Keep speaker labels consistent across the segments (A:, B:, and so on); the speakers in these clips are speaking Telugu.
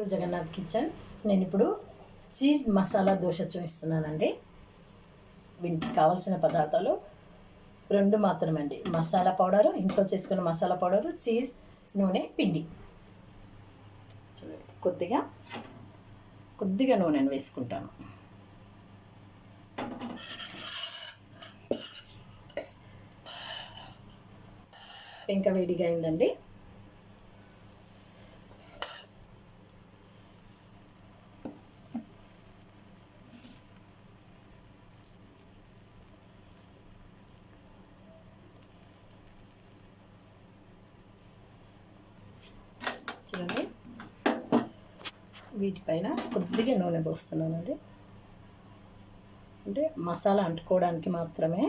A: To Jagannadh kitchen. నేను ఇప్పుడు చీజ్ మసాలా దోశ చూపిస్తున్నానండి. దీనికి కావాల్సిన పదార్థాలు 2 మాత్రమే అండి. మసాలా పౌడరు, ఇంట్లో చేసుకున్న మసాలా పౌడరు, చీజ్, నూనె, పిండి. కొద్దిగా నూనెను వేసుకుంటాను. పెంక వేడిగా అయిందండి. చూడండి, వీటిపైన కొద్దిగా నూనె పోస్తున్నానండి. అంటే మసాలా అంటుకోవడానికి మాత్రమే.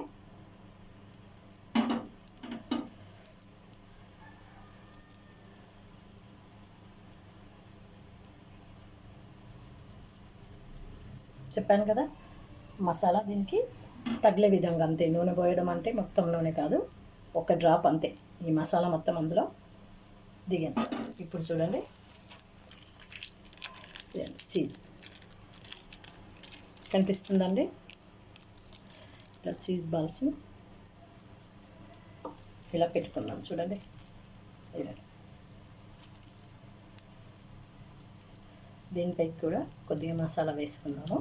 A: చెప్పాను కదా, మసాలా దీనికి తగిలే విధంగా అంతే. నూనె పోయడం అంటే మొత్తం నూనె కాదు, ఒక డ్రాప్ అంతే. ఈ మసాలా మొత్తం అందులో దిగండి. ఇప్పుడు చూడండి, చీజ్ కనిపిస్తుందండి. ఇలా చీజ్ బాల్స్ ఇలా పెట్టుకున్నాం చూడండి. దీనిపై కూడా కొద్దిగా మసాలా వేసుకున్నాము.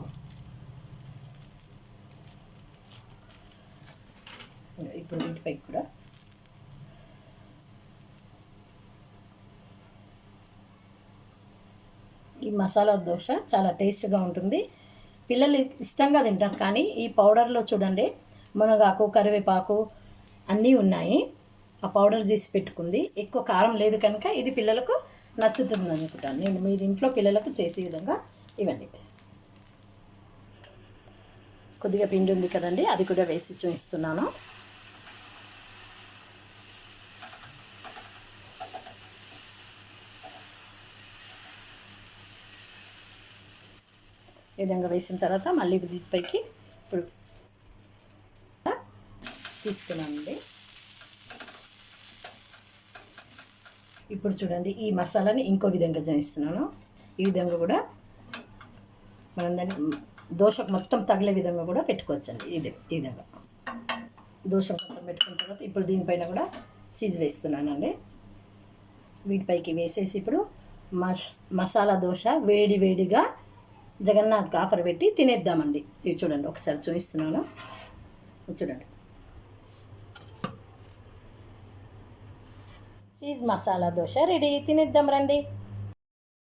A: ఇప్పుడు వీటిపై కూడా ఈ మసాలా దోశ చాలా టేస్ట్గా ఉంటుంది. పిల్లలు ఇష్టంగా తింటారు. కానీ ఈ పౌడర్లో చూడండి, మునగాకు, కరివేపాకు అన్నీ ఉన్నాయి. ఆ పౌడర్ చేసి పెట్టుకుంది. ఎక్కువ కారం లేదు కనుక ఇది పిల్లలకు నచ్చుతుంది అనుకుంటాను. నేను మీరు ఇంట్లో పిల్లలకు చేసే విధంగా ఇవ్వండి. కొద్దిగా పిండి ఉంది కదండి, అది కూడా వేసి చూపిస్తున్నాను. ఈ విధంగా వేసిన తర్వాత మళ్ళీ వీటిపైకి ఇప్పుడు తీసుకున్నానండి. ఇప్పుడు చూడండి, ఈ మసాలాని ఇంకో విధంగా చేస్తున్నాను. ఈ విధంగా కూడా మనం దాన్ని దోశ మొత్తం తగిలే విధంగా కూడా పెట్టుకోవచ్చండి. ఈ విధంగా దోశ మొత్తం పెట్టుకున్న తర్వాత ఇప్పుడు దీనిపైన కూడా చీజ్ వేస్తున్నానండి. వీటిపైకి వేసేసి ఇప్పుడు మసాలా దోశ వేడి వేడిగా జగన్నాథ్కి ఆఫర్ పెట్టి తినేద్దామండి. ఇది చూడండి, ఒకసారి చూపిస్తున్నాను. చూడండి, చీజ్ మసాలా దోశ రెడీ. తినేద్దాం రండి.